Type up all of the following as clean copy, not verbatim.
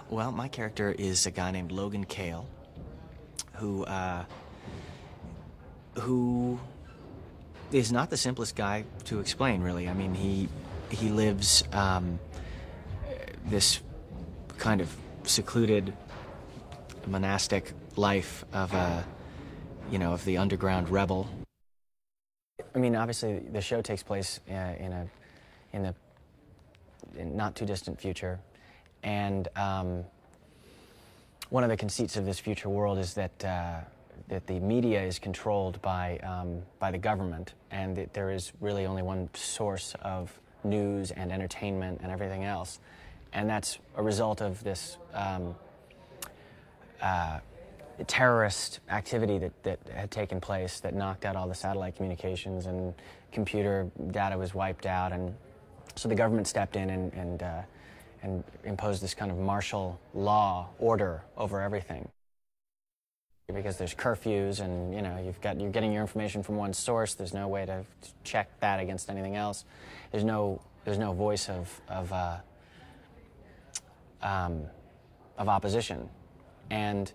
Well, my character is a guy named Logan Kale, who who is not the simplest guy to explain, really. I mean, he lives this kind of secluded monastic life of of the underground rebel. I mean, obviously, the show takes place in the not too distant future, and one of the conceits of this future world is that that the media is controlled by the government, and that there is really only one source of news and entertainment and everything else, and that's a result of this terrorist activity that had taken place that knocked out all the satellite communications, and computer data was wiped out, and so the government stepped in and imposed this kind of martial law order over everything. Because there's curfews, and you're getting your information from one source. There's no way to check that against anything else. There's no voice of opposition, and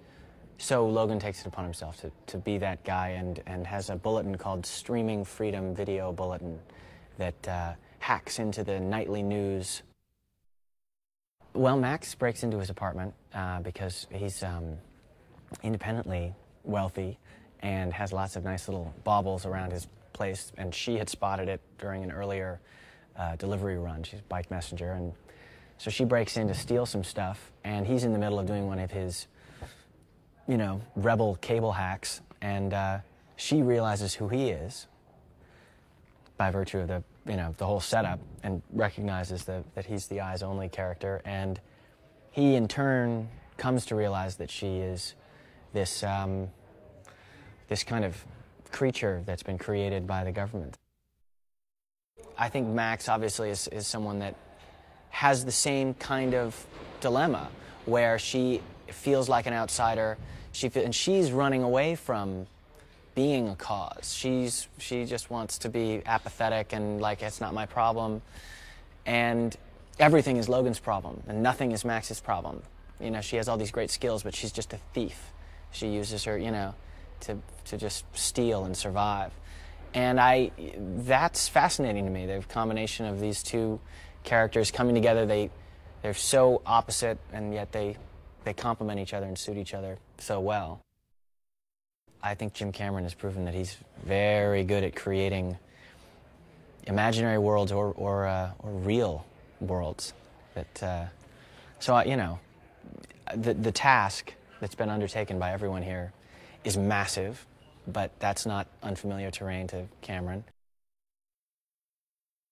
so Logan takes it upon himself to be that guy, and has a bulletin called Streaming Freedom Video Bulletin that hacks into the nightly news. Well, Max breaks into his apartment because he's independently wealthy and has lots of nice little baubles around his place, and she had spotted it during an earlier delivery run. She's a bike messenger, and so she breaks in to steal some stuff, and he's in the middle of doing one of his rebel cable hacks, and she realizes who he is by virtue of the whole setup, and recognizes that he's the eyes only character, and he in turn comes to realize that she is this this kind of creature that's been created by the government. I think Max obviously is someone that has the same kind of dilemma where she feels like an outsider. And she's running away from being a cause. She just wants to be apathetic and like, it's not my problem. And everything is Logan's problem, and nothing is Max's problem. She has all these great skills, but she's just a thief. She uses her, to just steal and survive. And that's fascinating to me, the combination of these two characters coming together. They're so opposite, and yet they complement each other and suit each other so well. I think Jim Cameron has proven that he's very good at creating imaginary worlds or real worlds. The task that's been undertaken by everyone here is massive, but that's not unfamiliar terrain to Cameron.